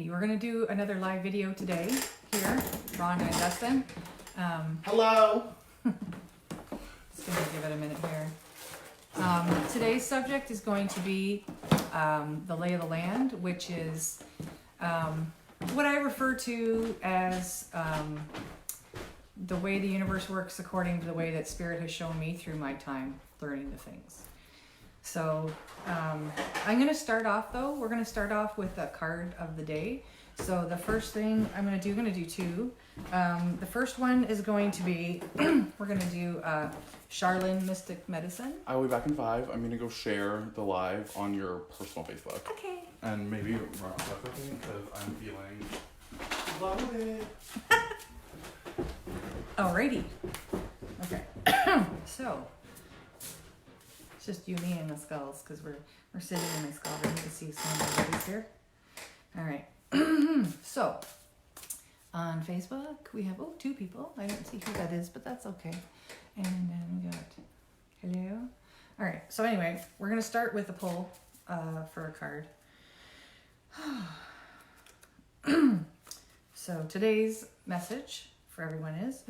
Alrighty, we're gonna do another live video today here, Rhonda and Dustin. Hello. Just gonna give it a minute here. Today's subject is going to be the lay of the land, which is what I refer to as the way the universe works according to the way that Spirit has shown me through my time learning the things. So I'm going to start off though. We're going to start off with a card of the day. So the first thing I'm going to do two. The first one is going to be, we're going to do Charlene Mystic Medicine. I will be back in 5. I'm going to go share the live on your personal Facebook. Okay. And maybe run off stuff with me because I'm feeling loaded. Alrighty. Okay. So it's just you, me, and the skulls because we're sitting in my skull. I need to see some of my buddies here. All right. So on Facebook we have 2 people. I don't see who that is, but that's okay. And then we got hello. All right. So anyway, we're gonna start with a pull for a card. So today's message for everyone is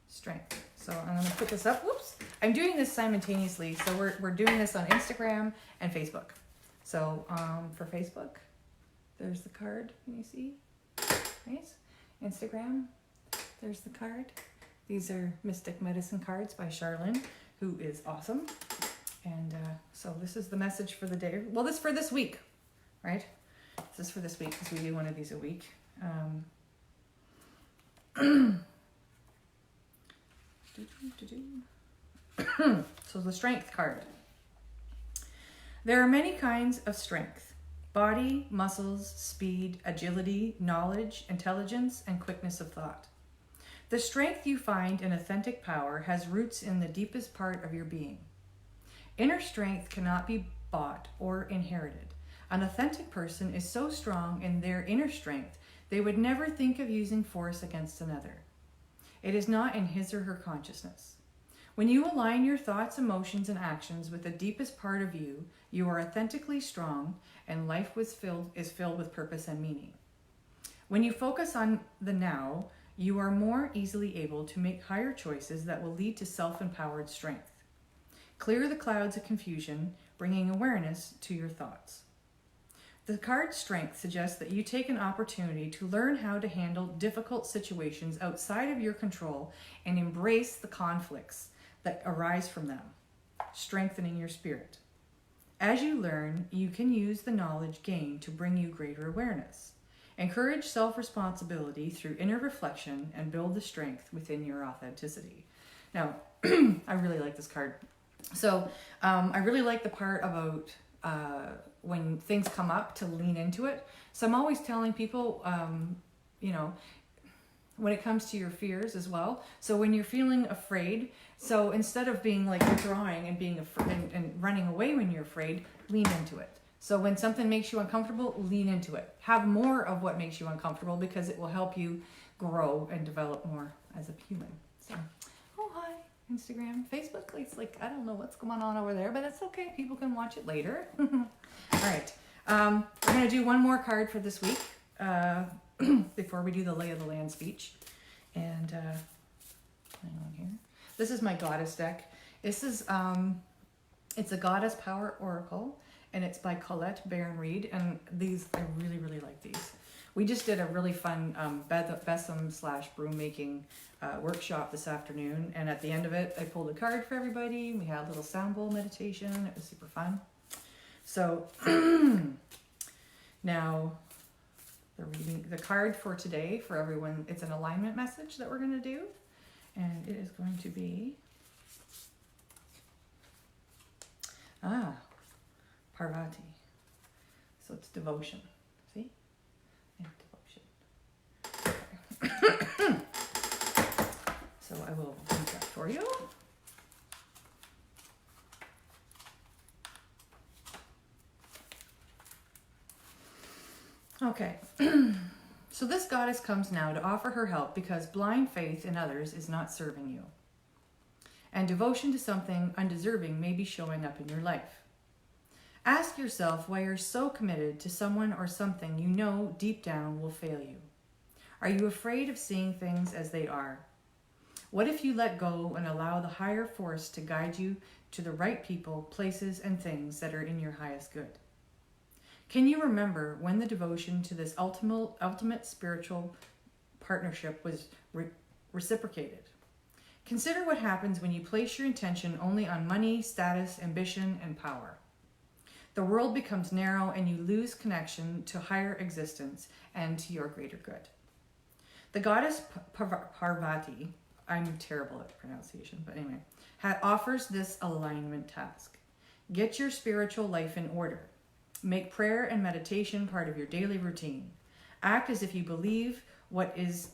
strength. So I'm going to put this up. Whoops. I'm doing this simultaneously. So we're doing this on Instagram and Facebook. So for Facebook, there's the card. Can you see? Nice. Instagram, there's the card. These are Mystic Medicine cards by Charlene, who is awesome. And so this is the message for the day. Well, this is for this week, right? This is for this week because we do one of these a week. So the strength card. There are many kinds of strength: body, muscles, speed, agility, knowledge, intelligence, and quickness of thought. The strength you find in authentic power has roots in the deepest part of your being. Inner strength cannot be bought or inherited. An authentic person is so strong in their inner strength they would never think of using force against another. It is not in his or her consciousness. When you align your thoughts, emotions, and actions with the deepest part of you, you are authentically strong, and life is filled with purpose and meaning. When you focus on the now, you are more easily able to make higher choices that will lead to self-empowered strength. Clear the clouds of confusion, bringing awareness to your thoughts. The card Strength suggests that you take an opportunity to learn how to handle difficult situations outside of your control and embrace the conflicts that arise from them, strengthening your spirit. As you learn, you can use the knowledge gained to bring you greater awareness. Encourage self-responsibility through inner reflection and build the strength within your authenticity. Now, I really like this card. So I really like the part about when things come up to lean into it. So I'm always telling people, when it comes to your fears as well. So when you're feeling afraid, so instead of being like withdrawing and being afraid and running away when you're afraid, lean into it. So when something makes you uncomfortable, lean into it. Have more of what makes you uncomfortable because it will help you grow and develop more as a human. So, hi. Instagram, Facebook, it's like, I don't know what's going on over there, but it's okay. People can watch it later. All right. We're going to do one more card for this week before we do the lay of the land speech. And hang on here. This is my goddess deck. This is, it's a Goddess Power Oracle, and it's by Colette Baron-Reed. And these, I really, really like these. We just did a really fun besom/broom making workshop this afternoon, and at the end of it, I pulled a card for everybody. We had a little sound bowl meditation. It was super fun. So now the card for today for everyone, it's an alignment message that we're going to do, and it is going to be Parvati. So it's devotion. See? And devotion. So I will read that for you. Okay. So this goddess comes now to offer her help because blind faith in others is not serving you. And devotion to something undeserving may be showing up in your life. Ask yourself why you're so committed to someone or something you know deep down will fail you. Are you afraid of seeing things as they are? What if you let go and allow the higher force to guide you to the right people, places, and things that are in your highest good? Can you remember when the devotion to this ultimate spiritual partnership was reciprocated? Consider what happens when you place your intention only on money, status, ambition, and power. The world becomes narrow and you lose connection to higher existence and to your greater good. The goddess Parvati, I'm terrible at pronunciation, but anyway, offers this alignment task. Get your spiritual life in order. Make prayer and meditation part of your daily routine. Act as if you believe what is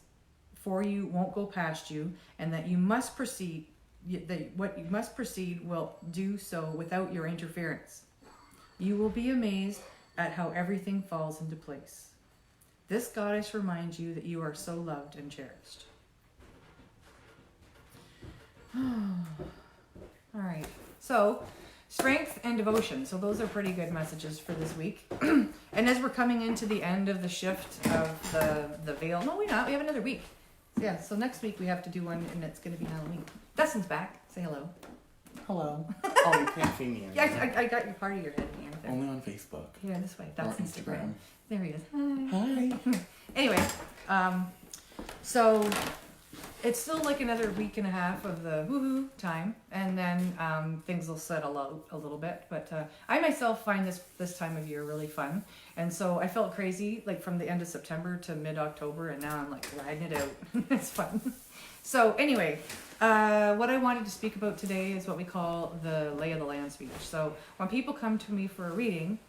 for you won't go past you, and that what you must proceed will do so without your interference. You will be amazed at how everything falls into place. This goddess reminds you that you are so loved and cherished. All right. So, strength and devotion. So those are pretty good messages for this week. And as we're coming into the end of the shift of the veil, no, we're not. We have another week. Yeah. So next week we have to do one, and it's going to be Halloween. Dustin's back. Say hello. Hello. Oh, you can't see me Yeah, anymore. I got your part of your head in here. There. Only on Facebook. Yeah, this way. That's Or Instagram. There he is. Hi. Anyway, so it's still like another week and a half of the woohoo time, and then things will settle out a little bit. But I myself find this time of year really fun, and so I felt crazy like from the end of September to mid-October, and now I'm like riding it out. It's fun. So anyway, what I wanted to speak about today is what we call the lay of the land speech. So when people come to me for a reading,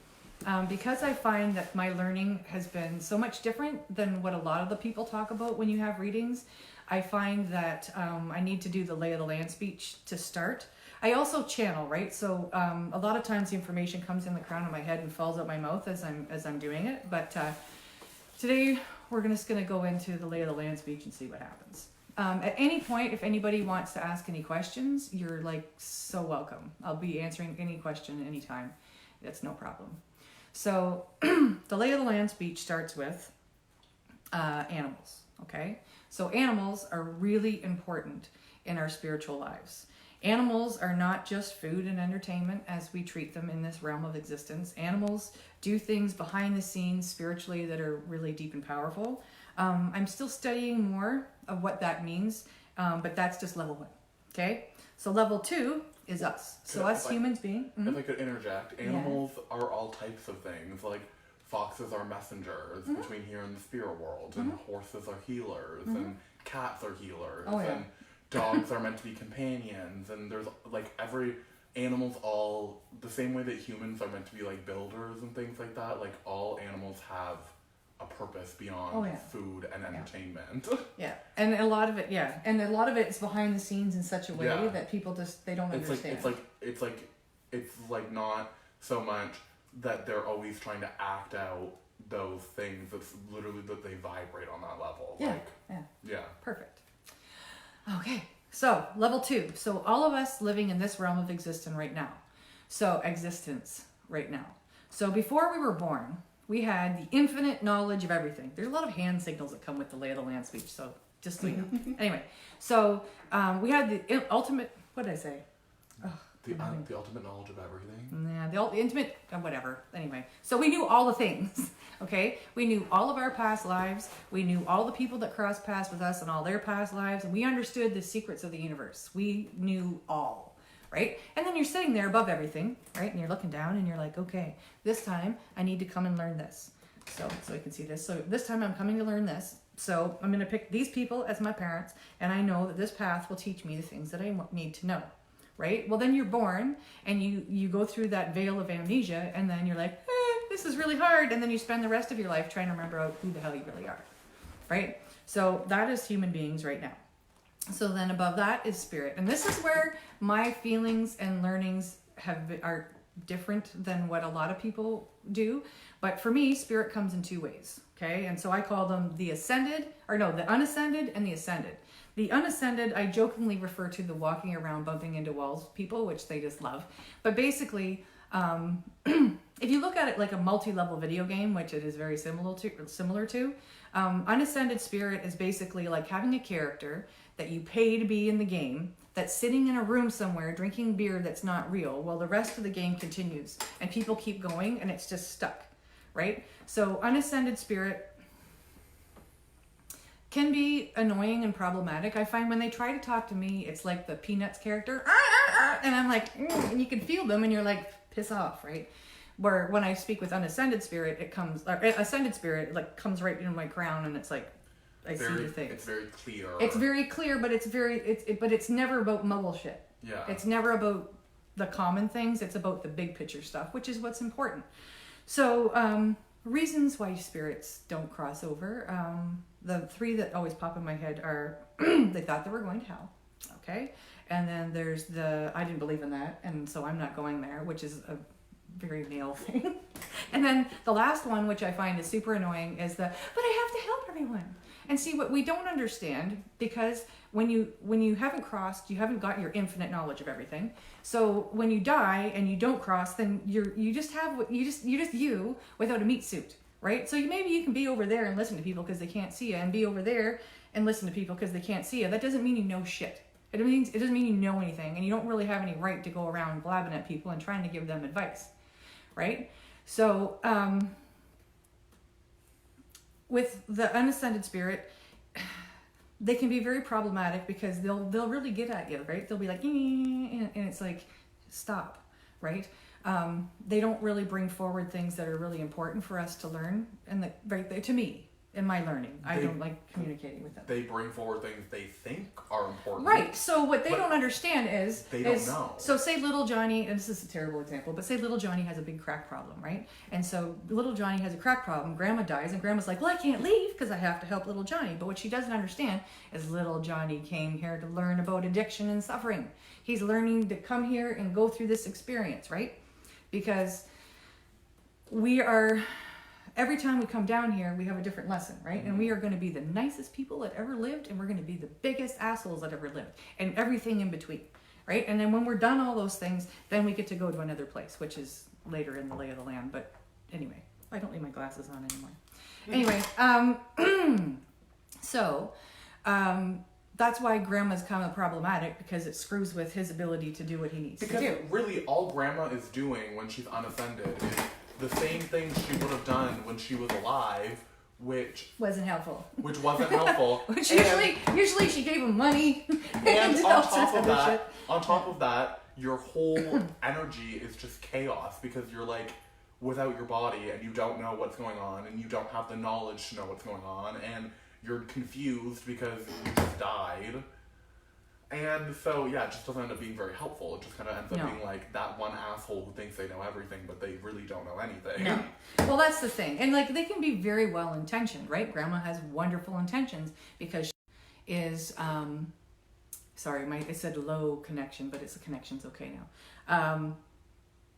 because I find that my learning has been so much different than what a lot of the people talk about when you have readings, I find that I need to do the lay of the land speech to start. I also channel, right? So a lot of times the information comes in the crown of my head and falls out my mouth as I'm doing it. But today we're just going to go into the lay of the land speech and see what happens. At any point, if anybody wants to ask any questions, you're like so welcome. I'll be answering any question anytime. That's no problem. So the lay of the land speech starts with animals, okay? So animals are really important in our spiritual lives. Animals are not just food and entertainment as we treat them in this realm of existence. Animals do things behind the scenes spiritually that are really deep and powerful. I'm still studying more of what that means, but that's just level 1, okay? So level 2 is us. So us humans being... If I could interject, animals are all types of things. Like foxes are messengers between here and the spirit world, and horses are healers, and cats are healers, and dogs are meant to be companions, and there's like every... Animals all... The same way that humans are meant to be like builders and things like that, like all animals have a purpose beyond food and entertainment. Yeah, and a lot of it, and a lot of it is behind the scenes in such a way that people just they don't understand. It's like not so much that they're always trying to act out those things. It's literally that they vibrate on that level. Yeah. Perfect. Okay, so level 2. So all of us living in this realm of existence right now. So before we were born, we had the infinite knowledge of everything. There's a lot of hand signals that come with the lay of the land speech, so just so you know. Anyway, so we had the ultimate, what did I say? The ultimate knowledge of everything? Yeah, the intimate, whatever. Anyway, so we knew all the things, okay? We knew all of our past lives. We knew all the people that crossed paths with us and all their past lives, and we understood the secrets of the universe. We knew all. Right? And then you're sitting there above everything, right? And you're looking down and you're like, okay, this time I need to come and learn this. So you can see this. So this time I'm coming to learn this. So I'm going to pick these people as my parents, and I know that this path will teach me the things that I need to know, right? Well, then you're born and you go through that veil of amnesia, and then you're like, this is really hard. And then you spend the rest of your life trying to remember out who the hell you really are, right? So that is human beings right now. So then above that is spirit. And this is where my feelings and learnings are different than what a lot of people do. But for me, spirit comes in 2 ways, okay? And so I call them the unasscended and the ascended. The unascended, I jokingly refer to the walking around bumping into walls people, which they just love. But basically, If you look at it like a multi-level video game, which it is very similar to, Unascended Spirit is basically like having a character that you pay to be in the game that's sitting in a room somewhere drinking beer that's not real while the rest of the game continues and people keep going and it's just stuck, right? So Unascended Spirit can be annoying and problematic. I find when they try to talk to me, it's like the Peanuts character, and I'm like, and you can feel them and you're like, piss off, right? Where when I speak with Unascended Spirit, Ascended Spirit, it like comes right into my crown and it's like, I see your things. It's very clear. It's very clear, but it's never about muggle shit. Yeah. It's never about the common things. It's about the big picture stuff, which is what's important. So, reasons why spirits don't cross over. The three that always pop in my head are they thought they were going to hell. Okay. And then there's I didn't believe in that. And so I'm not going there, which is a very male thing. And then the last one, which I find is super annoying, is but I have to help everyone. And see, what we don't understand, because when you haven't crossed, you haven't got your infinite knowledge of everything. So when you die and you don't cross, then you're just you without a meat suit, right? So maybe you can be over there and listen to people because they can't see you, and be over there and listen to people because they can't see you. That doesn't mean you know shit. It doesn't mean you know anything, and you don't really have any right to go around blabbing at people and trying to give them advice, right? So with the Unascended Spirit, they can be very problematic because they'll really get at you, right? They'll be like, and it's like, stop, right? They don't really bring forward things that are really important for us to learn, and to me, in my learning, I don't like communicating with them. They bring forward things they think are important. Right. So what they don't understand is they don't know. So say little Johnny, and this is a terrible example, but say little Johnny has a big crack problem, right? And so little Johnny has a crack problem, Grandma dies, and Grandma's like, well, I can't leave because I have to help little Johnny. But what she doesn't understand is little Johnny came here to learn about addiction and suffering. He's learning to come here and go through this experience, right? Because every time we come down here, we have a different lesson, right? And we are going to be the nicest people that ever lived, and we're going to be the biggest assholes that ever lived, and everything in between, right? And then when we're done all those things, then we get to go to another place, which is later in the lay of the land. But anyway, I don't leave my glasses on anymore. Anyway, that's why Grandma's kind of problematic, because it screws with his ability to do what he needs to do. Because really, all Grandma is doing when she's unoffended is the same thing she would have done when she was alive, which wasn't helpful. Which wasn't helpful. Which usually she gave him money. And on top of that, your whole energy is just chaos, because you're like without your body and you don't know what's going on, and you don't have the knowledge to know what's going on, and you're confused because you just died. And so, yeah, it just doesn't end up being very helpful. It just kind of ends up being like that one asshole who thinks they know everything, but they really don't know anything. No. Well, that's the thing. And like, they can be very well intentioned, right? Grandma has wonderful intentions because she is, sorry, I said low connection, but the connection's okay now.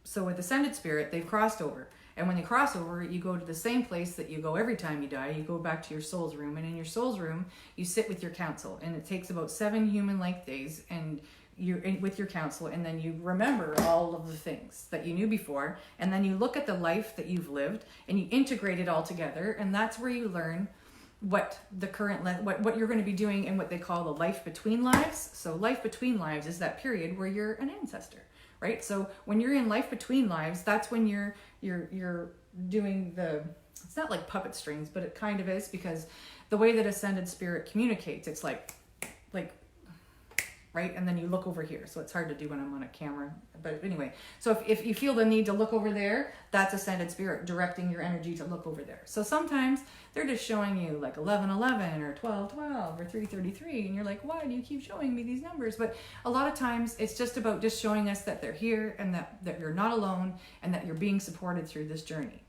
So with Ascended Spirit, they've crossed over. And when they cross over, you go to the same place that you go every time you die. You go back to your soul's room. And in your soul's room, you sit with your council. And it takes about 7 human-like days and you're with your council. And then you remember all of the things that you knew before. And then you look at the life that you've lived and you integrate it all together. And that's where you learn what the current what you're going to be doing in what they call the life between lives. So life between lives is that period where you're an ancestor. Right? So when you're in life between lives, that's when you're doing it's not like puppet strings, but it kind of is, because the way that Ascended Spirit communicates, it's like, right? And then you look over here. So it's hard to do when I'm on a camera. But anyway, so if you feel the need to look over there, that's Ascended Spirit directing your energy to look over there. So sometimes they're just showing you like 11:11 or 12:12 or 3:33, and you're like, why do you keep showing me these numbers? But a lot of times it's just about just showing us that they're here, and that you're not alone, and that you're being supported through this journey.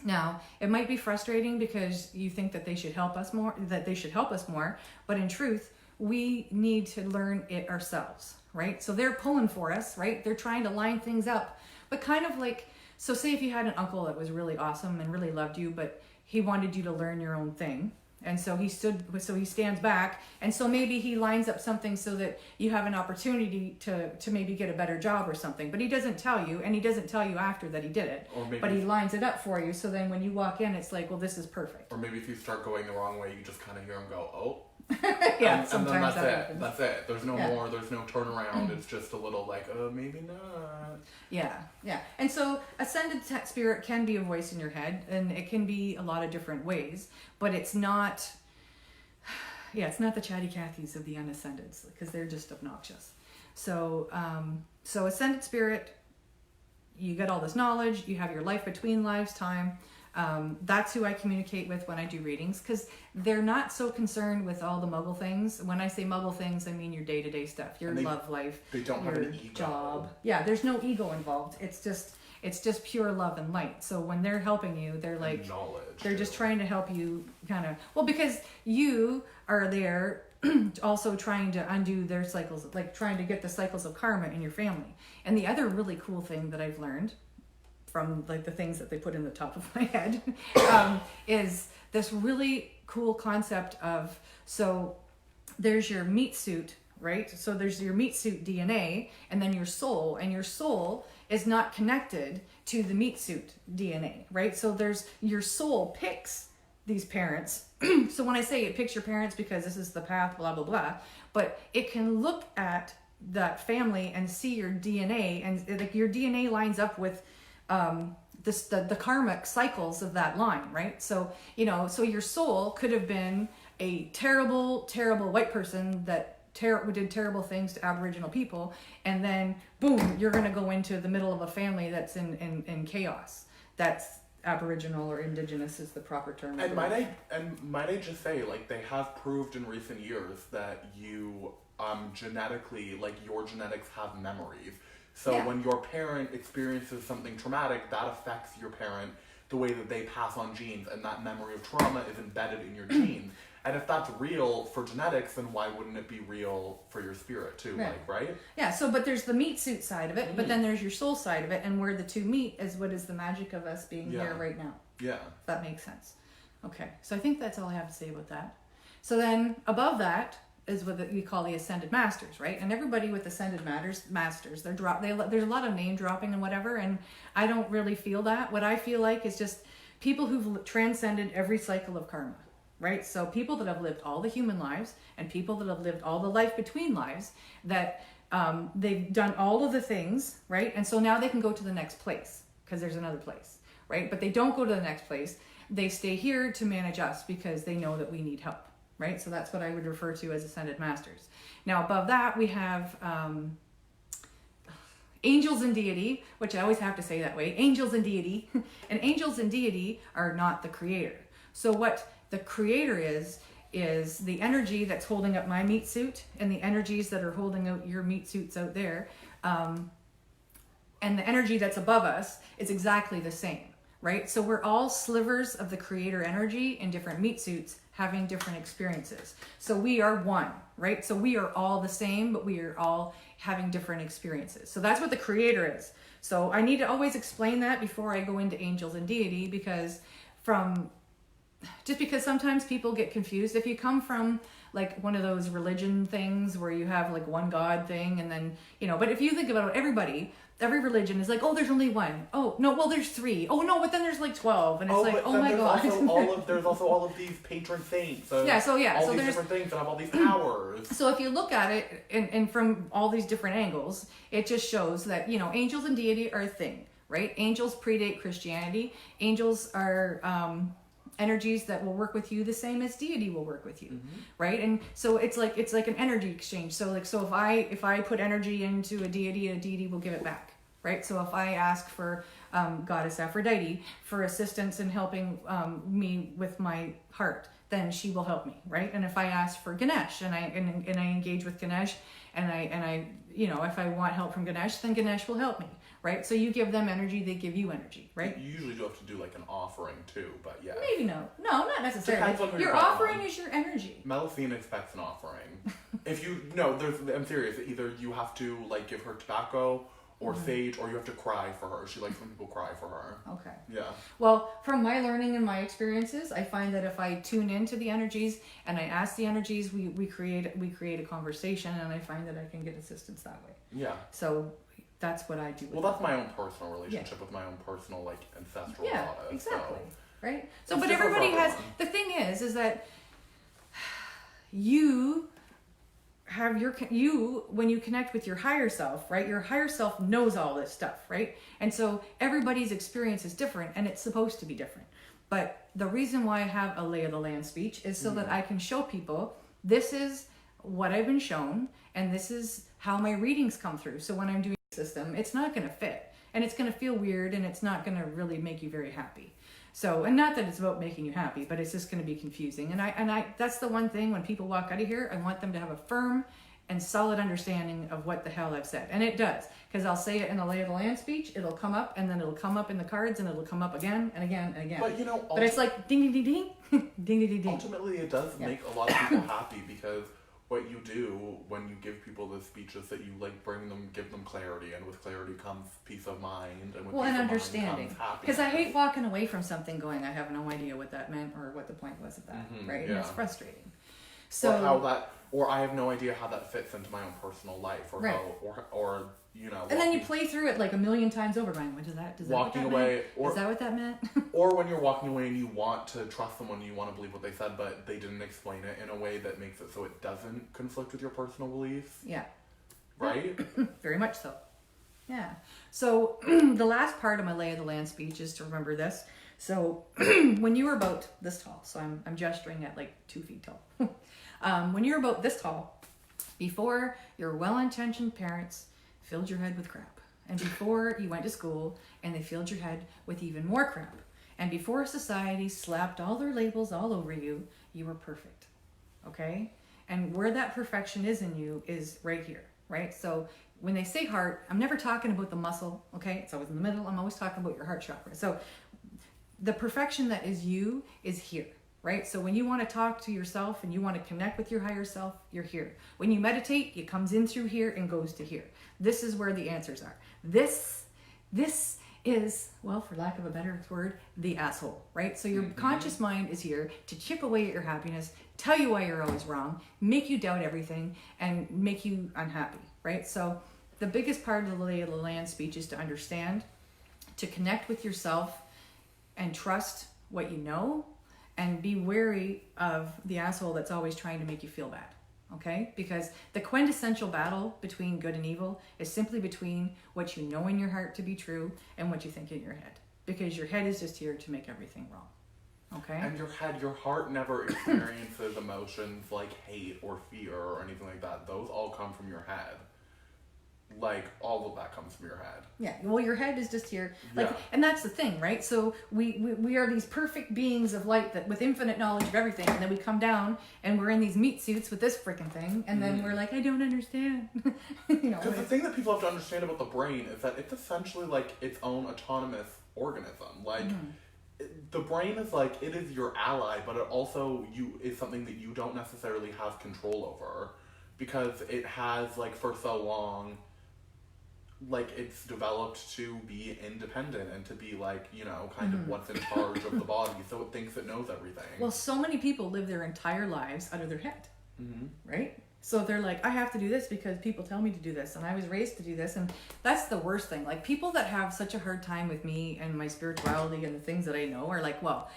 Now, it might be frustrating because you think that they should help us more, but in truth, we need to learn it ourselves, right? So they're pulling for us, right? They're trying to line things up, but kind of like, so say if you had an uncle that was really awesome and really loved you, but he wanted you to learn your own thing, And so he stands back, and so maybe he lines up something so that you have an opportunity to maybe get a better job or something. But he doesn't tell you, and he doesn't tell you after that he did it. But he lines it up for you, so then when you walk in, it's like, well, this is perfect. Or maybe if you start going the wrong way, you just kind of hear him go, oh. Yeah, and sometimes then that's that it. happens. That's it. There's no more. There's no turnaround. It's just a little like, maybe not. Yeah. And so ascended spirit can be a voice in your head, and it can be a lot of different ways, but it's not. Yeah, it's not the chatty Cathys of the unascendeds, because they're just obnoxious. So, so ascended spirit, you get all this knowledge. You have your life between lives time. That's who I communicate with when I do readings, because they're not so concerned with all the muggle things. When I say muggle things, I mean your day-to-day stuff, your love life, they don't your have an ego. job. Yeah, there's no ego involved. It's just pure love and light. So when they're helping you, they're like knowledge. They're just trying to help you kind of, well, because you are there also trying to undo their cycles, like trying to get the cycles of karma in your family. And the other really cool thing that I've learned from like the things that they put in the top of my head is this really cool concept of, so there's your meat suit, right? So there's your meat suit DNA, and then your soul, and your soul is not connected to the meat suit DNA, right? So there's your soul picks these parents. So when I say it picks your parents because this is the path, blah, blah, blah, but it can look at that family and see your DNA, and like your DNA lines up with the karmic cycles of that line, right? So, so your soul could have been a terrible, terrible white person that did terrible things to Aboriginal people, and then boom, you're going to go into the middle of a family that's in chaos. That's Aboriginal or Indigenous is the proper term. And might I just say, like, they have proved in recent years that you genetically, like, your genetics have memories. So when your parent experiences something traumatic, that affects your parent the way that they pass on genes, and that memory of trauma is embedded in your genes. And if that's real for genetics, then why wouldn't it be real for your spirit too? Right. Like, right? Yeah, so but there's the meat suit side of it, but then there's your soul side of it, and where the two meet is what is the magic of us being here right now. Yeah. If that makes sense. Okay, so I think that's all I have to say about that. So then above that is what we call the ascended masters, right? And everybody with ascended masters, there's a lot of name dropping and whatever, and I don't really feel that. What I feel like is just people who've transcended every cycle of karma, right? So people that have lived all the human lives and people that have lived all the life between lives, that they've done all of the things, right? And so now they can go to the next place because there's another place, right? But they don't go to the next place. They stay here to manage us because they know that we need help. Right? So that's what I would refer to as ascended masters. Now above that we have angels and deity, which I always have to say that way, angels and deity. And angels and deity are not the creator. So what the creator is the energy that's holding up my meat suit, and the energies that are holding out your meat suits out there. And the energy that's above us is exactly the same, right? So we're all slivers of the creator energy in different meat suits, having different experiences. So we are one, right? So we are all the same, but we are all having different experiences. So that's what the creator is. So I need to always explain that before I go into angels and deity, because sometimes people get confused. If you come from like one of those religion things where you have like one God thing, and then, but if you think about it, every religion is like, oh, there's only one. Oh, no, well, there's three. Oh, no, but then there's like 12. And it's like, oh my God. There's also all of these patron saints. All so there's different things that have all these powers. So if you look at it and from all these different angles, it just shows that, angels and deity are a thing, right? Angels predate Christianity. Angels are energies that will work with you the same as deity will work with you, right? And so it's like an energy exchange. So if I put energy into a deity will give it back, right? So if I ask for goddess Aphrodite for assistance in helping me with my heart, then she will help me, right? And if I ask for Ganesh and I engage with Ganesh and I if I want help from Ganesh, then Ganesh will help me, right? So you give them energy, they give you energy, right? You usually do have to do like an offering too, but yeah. Maybe no, not necessarily. Your offering is your energy. Melusine expects an offering. I'm serious. Either you have to like give her tobacco, or sage, or you have to cry for her. She likes when people cry for her. Okay. Yeah. Well, from my learning and my experiences, I find that if I tune into the energies and I ask the energies, we create a conversation, and I find that I can get assistance that way. Yeah. So that's what I do. Well, that's my own personal relationship with my own personal, like, ancestral goddess. Exactly. So. Right? So, It's but different for everybody has, everyone. the thing is that you have when you connect with your higher self, right? Your higher self knows all this stuff, right? And so everybody's experience is different, and it's supposed to be different. But the reason why I have a lay of the land speech is so that I can show people this is what I've been shown, and this is how my readings come through. So when I'm doing the system, it's not going to fit, and it's going to feel weird, and it's not going to really make you very happy. So, and not that it's about making you happy, but it's just going to be confusing. And I that's the one thing when people walk out of here, I want them to have a firm and solid understanding of what the hell I've said. And it does, because I'll say it in the lay of the land speech, it'll come up, and then it'll come up in the cards, and it'll come up again and again and again. But you know, but it's like ding ding ding ding, ding ding ding ding. Ultimately, it does make a lot of people happy, because what you do when you give people the speeches that you like give them clarity, and with clarity comes peace of mind, and with peace and of understanding. mind comes happiness. Because I hate walking away from something going, I have no idea what that meant or what the point was of that, right? And it's frustrating. So or I have no idea how that fits into my own personal life, or right. or you know. And then you play through it like a million times over, going, what does that? Does that walking what that away, meant? or is that what that meant? or when you're walking away and you want to trust someone, you want to believe what they said, but they didn't explain it in a way that makes it so it doesn't conflict with your personal beliefs. Yeah. Right. Very much so. Yeah. So the last part of my lay of the land speech is to remember this. So when you were about this tall, so I'm gesturing at like 2 feet tall. When you're about this tall, before your well-intentioned parents filled your head with crap, and before you went to school and they filled your head with even more crap, and before society slapped all their labels all over you, you were perfect. Okay? And where that perfection is in you is right here, right? So when they say heart, I'm never talking about the muscle, okay? It's always in the middle. I'm always talking about your heart chakra. So the perfection that is you is here, right? So when you want to talk to yourself and you want to connect with your higher self, you're here. When you meditate, it comes in through here and goes to here. This is where the answers are. This is, well, for lack of a better word, the asshole, right? So your conscious mind is here to chip away at your happiness, tell you why you're always wrong, make you doubt everything, and make you unhappy, right? So the biggest part of the lay of the land speech is to understand, to connect with yourself, and trust what you know, and be wary of the asshole that's always trying to make you feel bad, okay? Because the quintessential battle between good and evil is simply between what you know in your heart to be true and what you think in your head. Because your head is just here to make everything wrong, okay? And your heart never experiences emotions like hate or fear or anything like that. Those all come from your head. Like, all of that comes from your head. Yeah, well, your head is just here. Like, Yeah. And that's the thing, right? So we are these perfect beings of light that with infinite knowledge of everything, and then we come down and we're in these meat suits with this freaking thing, and then we're like, I don't understand. You know, Because the thing that people have to understand about the brain is that it's essentially like its own autonomous organism. Like, the brain is like, it is your ally, but it also is something that you don't necessarily have control over, because it has, like, for so long, like, it's developed to be independent and to be, like, you know, kind of what's in charge of the body, so it thinks it knows everything. well, so many people live their entire lives out of their head, right? So they're like, I have to do this because people tell me to do this, and I was raised to do this, and that's the worst thing. Like, people that have such a hard time with me and my spirituality and the things that I know are like, well,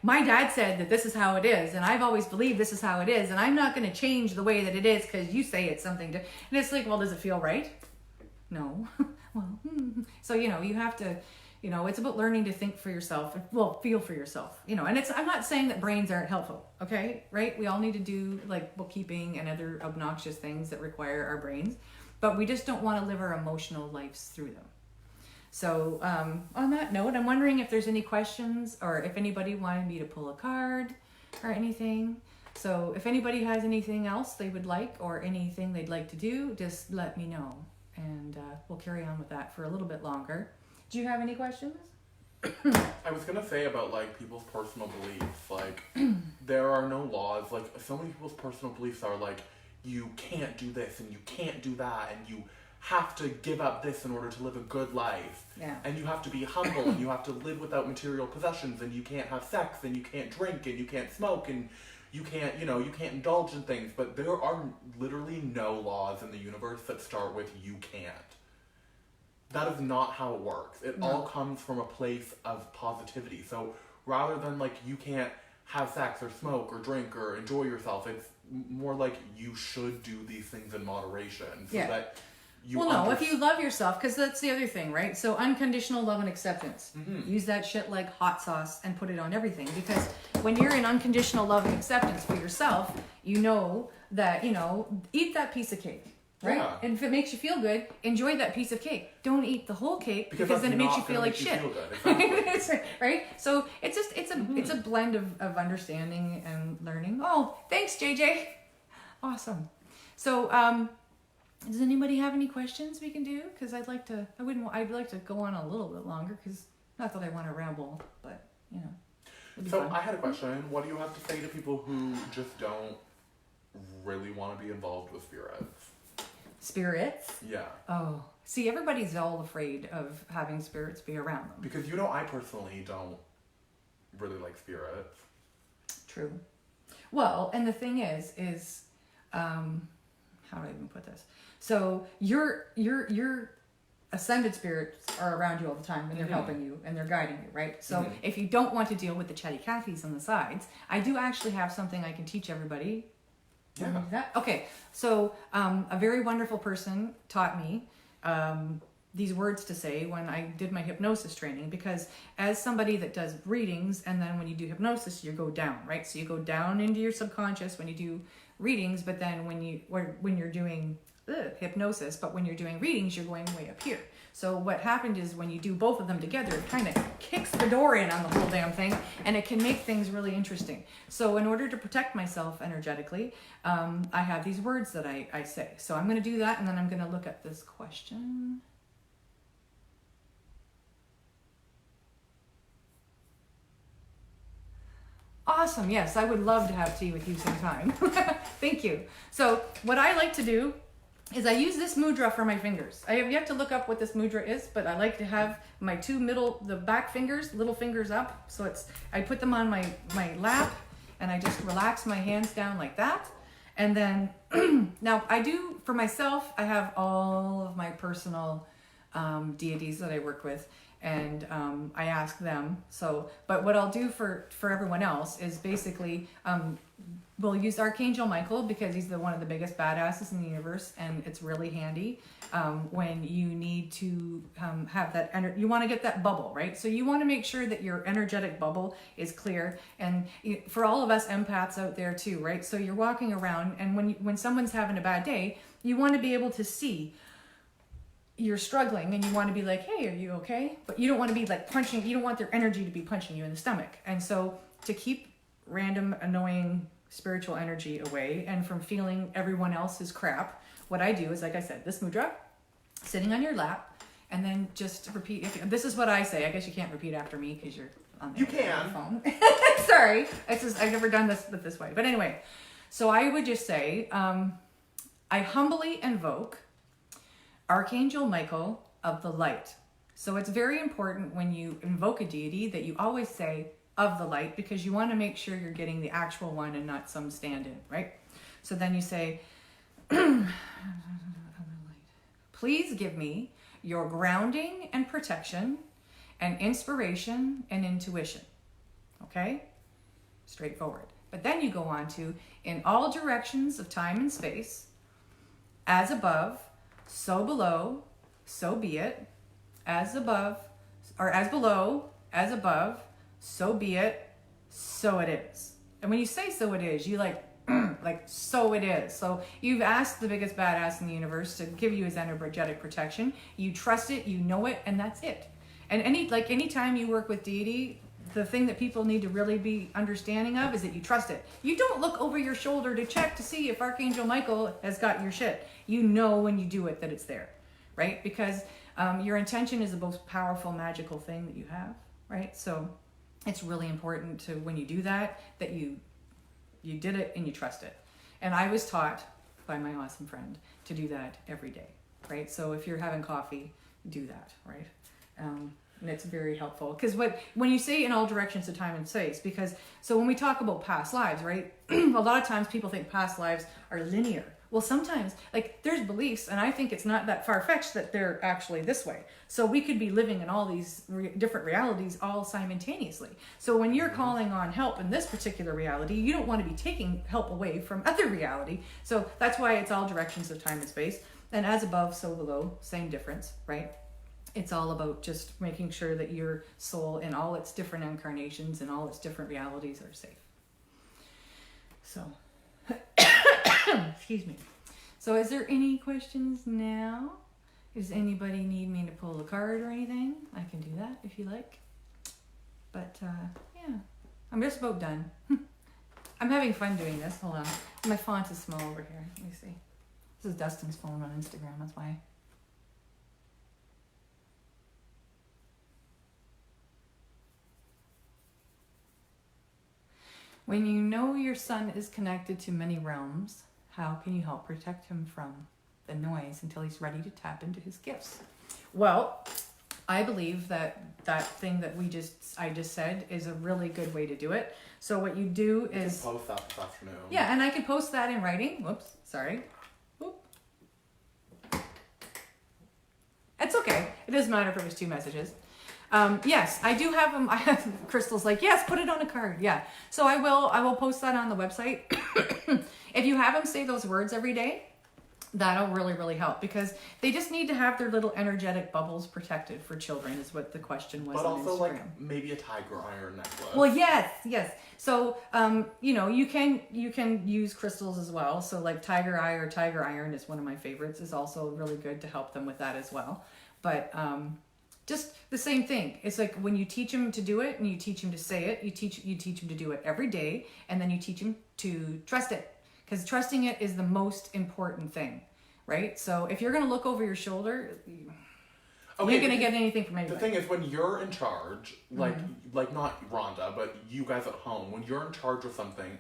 my dad said that this is how it is, and I've always believed this is how it is, and I'm not going to change the way that it is because you say it's something. And it's like, well, does it feel right? No. Well, so, you know, you have to, you know, it's about learning to think for yourself, well, feel for yourself, you know, and I'm not saying that brains aren't helpful, okay, right? We all need to do, like, bookkeeping and other obnoxious things that require our brains, but we just don't want to live our emotional lives through them. So, on that note, I'm wondering if there's any questions, or if anybody wanted me to pull a card or anything. So if anybody has anything else they would like, or anything they'd like to do, just let me know. And we'll carry on with that for a little bit longer. Do you have any questions? I was gonna say about, like, people's personal beliefs, like, there are no laws, like, so many people's personal beliefs are like, you can't do this and you can't do that, and you have to give up this in order to live a good life. Yeah. And you have to be humble and you have to live without material possessions and you can't have sex and you can't drink and you can't smoke and you can't, you can't indulge in things. But there are literally no laws in the universe that start with you can't. That is not how it works. It all comes from a place of positivity. So rather than like you can't have sex or smoke or drink or enjoy yourself, it's more like you should do these things in moderation so that you if you love yourself, because that's the other thing, right? So unconditional love and acceptance. Use that shit like hot sauce and put it on everything, because when you're in unconditional love and acceptance for yourself, you know that, eat that piece of cake, right? Yeah. And if it makes you feel good, enjoy that piece of cake. Don't eat the whole cake because then it makes you feel like shit. Exactly. Right? So it's just it's a blend of understanding and learning. Oh, thanks, JJ. Awesome. So does anybody have any questions we can do? Because I'd like to go on a little bit longer, because not that I want to ramble, but So fun. I had a question. What do you have to say to people who just don't really want to be involved with spirits? Spirits? Yeah. Oh, see, everybody's all afraid of having spirits be around them. Because I personally don't really like spirits. True. Well, and the thing is how do I even put this? So your ascended spirits are around you all the time, and they're helping you and they're guiding you, right? So if you don't want to deal with the chatty Cathys on the sides, I do actually have something I can teach everybody. Yeah. Okay. So a very wonderful person taught me these words to say when I did my hypnosis training, because as somebody that does readings, and then when you do hypnosis, you go down, right? So you go down into your subconscious when you do readings, but then when you're doing hypnosis, but when you're doing readings, you're going way up here. So what happened is when you do both of them together, it kind of kicks the door in on the whole damn thing, and it can make things really interesting. So in order to protect myself energetically, I have these words that I say. So I'm going to do that, and then I'm going to look at this question. Awesome. Yes, I would love to have tea with you sometime. Thank you. So what I like to do is I use this mudra for my fingers. I have yet to look up what this mudra is, but I like to have my the back fingers, little fingers up. So I put them on my lap, and I just relax my hands down like that. And then, now I do, for myself, I have all of my personal deities that I work with, and I ask them. So, but what I'll do for everyone else is basically, we'll use Archangel Michael, because he's one of the biggest badasses in the universe, and it's really handy when you need to have that you want to get that bubble, right? So you want to make sure that your energetic bubble is clear, and for all of us empaths out there too, right? So you're walking around, and when someone's having a bad day, you want to be able to see you're struggling, and you want to be like, hey, are you okay? But you don't want to be like punching, you don't want their energy to be punching you in the stomach. And so to keep random, annoying spiritual energy away and from feeling everyone else's crap, what I do is, like I said, this mudra, sitting on your lap, and then just repeat. This is what I say. I guess you can't repeat after me because you're on the phone. Sorry. I've never done this way. But anyway, so I would just say, I humbly invoke Archangel Michael of the light. So it's very important when you invoke a deity that you always say of the light, because you want to make sure you're getting the actual one and not some stand-in, right? So then you say, please give me your grounding and protection and inspiration and intuition. Okay? Straightforward. But then you go on to, in all directions of time and space, as above, so below, so be it, as above, or as below, as above, so be it, so it is. And when you say so it is, you like so it is. So you've asked the biggest badass in the universe to give you his energetic protection. You trust it, you know it, and that's it. And anytime you work with deity, the thing that people need to really be understanding of is that you trust it. You don't look over your shoulder to check to see if Archangel Michael has got your shit. You know when you do it that it's there, right? Because your intention is the most powerful, magical thing that you have, right? So it's really important to, when you do that you did it and you trust it. And I was taught by my awesome friend to do that every day. right? So if you're having coffee, do that, right? And it's very helpful because when you say in all directions of time and space, because so when we talk about past lives, right? A lot of times people think past lives are linear. Well, sometimes like there's beliefs, and I think it's not that far-fetched that they're actually this way. So we could be living in all these different realities all simultaneously. So when you're calling on help in this particular reality, you don't want to be taking help away from other reality. So that's why it's all directions of time and space. And as above, so below, same difference, right? It's all about just making sure that your soul in all its different incarnations and all its different realities are safe. So, excuse me. So is there any questions now? Does anybody need me to pull a card or anything? I can do that if you like. But yeah, I'm just about done. I'm having fun doing this. Hold on. My font is small over here. Let me see. This is Dustin's phone on Instagram. That's why. When you know your son is connected to many realms, how can you help protect him from the noise until he's ready to tap into his gifts? Well, I believe that thing that I just said is a really good way to do it. So what you do is post that this afternoon. Yeah, and I can post that in writing. Whoops, sorry. Whoop. It's okay. It doesn't matter if it was 2 messages. Yes, I do have them. I have Crystal's like, yes, put it on a card. Yeah. So I will post that on the website. If you have them say those words every day, that'll really, really help because they just need to have their little energetic bubbles protected for children is what the question was. But on also Instagram. like maybe a tiger iron necklace. Well, yes. So, you can use crystals as well. So like tiger eye or tiger iron is one of my favorites, is also really good to help them with that as well. But, just the same thing. It's like when you teach him to do it and you teach him to say it, you teach him to do it every day, and then you teach him to trust it, because trusting it is the most important thing, right? So if you're going to look over your shoulder, you ain't going to get anything from anybody. The thing is, when you're in charge, like not Rhonda, but you guys at home, when you're in charge of something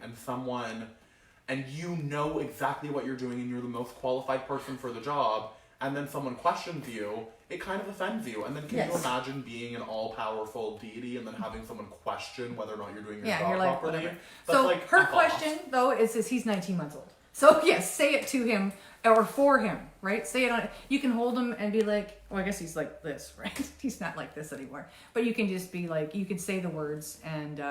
and you know exactly what you're doing and you're the most qualified person for the job, and then someone questions you, it kind of offends you. And then can you imagine being an all-powerful deity and then having someone question whether or not you're doing your job properly? Whatever. So like, her question, though, is he's 19 months old. So, yes, say it to him or for him, right? Say it on... You can hold him and be like... Well, I guess he's like this, right? He's not like this anymore. But you can just be like... You can say the words and...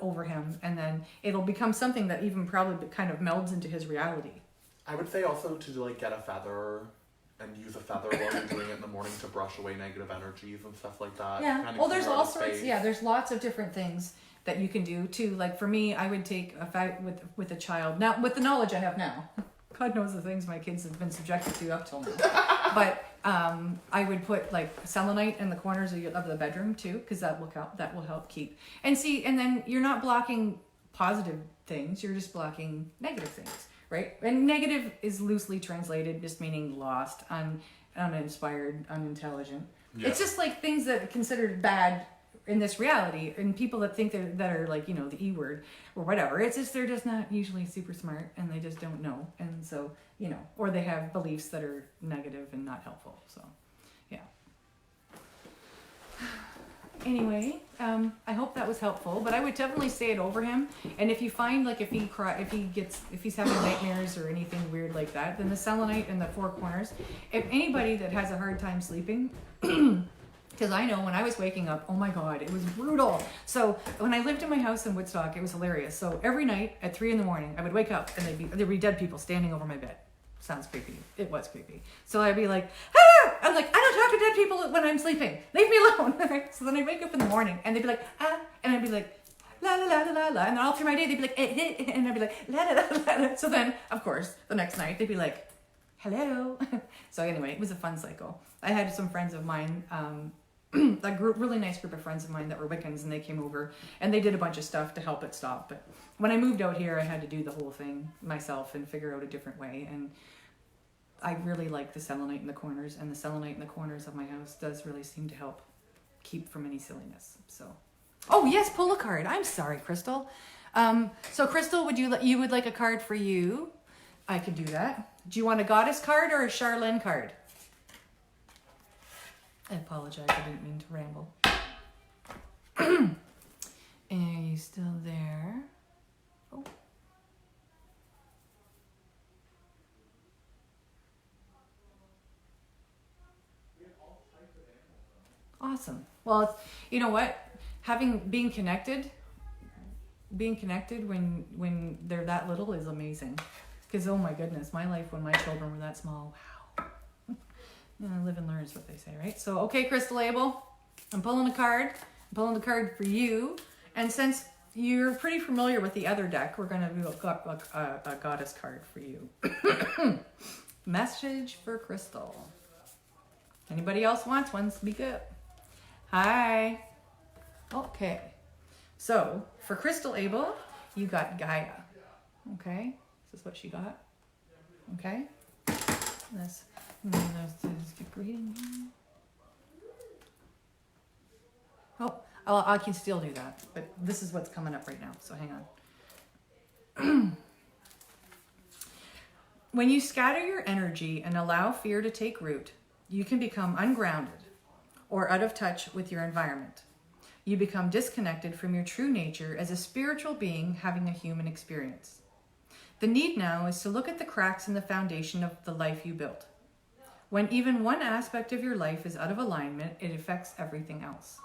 over him, and then it'll become something that even probably kind of melds into his reality. I would say also to like get a feather and use a feather while you're doing it in the morning to brush away negative energies and stuff like that. Yeah. Kind of Well, there's all sorts. Yeah, there's lots of different things that you can do too. Like for me, I would take a fight with a child now with the knowledge I have now. God knows the things my kids have been subjected to up till now. But I would put like selenite in the corners of the bedroom too, because that will help keep. And then you're not blocking positive things. You're just blocking negative things. Right? And negative is loosely translated, just meaning lost, uninspired, unintelligent. Yeah. It's just like things that are considered bad in this reality, and people that think that are like, the E word or whatever. It's just, they're just not usually super smart and they just don't know. And so, or they have beliefs that are negative and not helpful. So, yeah. Anyway, I hope that was helpful, but I would definitely say it over him. And if you find like if he's having nightmares or anything weird like that, then the selenite in the 4 corners. If anybody that has a hard time sleeping, because I know when I was waking up, oh my God, it was brutal. So when I lived in my house in Woodstock, it was hilarious. So every night at 3 a.m, I would wake up and there'd be dead people standing over my bed. Sounds creepy. It was creepy. So I'd be like, ah! I'm like, I don't talk to dead people when I'm sleeping. Leave me alone. So then I'd wake up in the morning and they'd be like, ah, and I'd be like, la la la la la la, and then all through my day they'd be like, and I'd be like, la la la la. So then, of course, the next night they'd be like, hello. So anyway, it was a fun cycle. I had some friends of mine, a really nice group of friends of mine that were Wiccans, and they came over and they did a bunch of stuff to help it stop. But when I moved out here, I had to do the whole thing myself and figure out a different way. And I really like the selenite in the corners, and the selenite in the corners of my house does really seem to help keep from any silliness. So, oh yes, pull a card. I'm sorry, Crystal. So Crystal, you would like a card for you? I could do that. Do you want a goddess card or a Charlene card? I apologize, I didn't mean to ramble. Are you still there? Oh. Awesome. Well, you know what? Being connected when they're that little is amazing. Because, oh my goodness, my life when my children were that small, wow. Live and learn is what they say, right? So, okay, Crystal Abel, I'm pulling a card. I'm pulling the card for you. And since you're pretty familiar with the other deck, we're going to do a goddess card for you. Message for Crystal. Anybody else wants one? Speak up. Hi. Okay. So, for Crystal Abel, you got Gaia. Okay? This is what she got. Okay? Let's keep reading. Oh, I can still do that, but this is what's coming up right now, so hang on. When you scatter your energy and allow fear to take root, you can become ungrounded or out of touch with your environment. You become disconnected from your true nature as a spiritual being having a human experience. The need now is to look at the cracks in the foundation of the life you built. When even one aspect of your life is out of alignment, it affects everything else.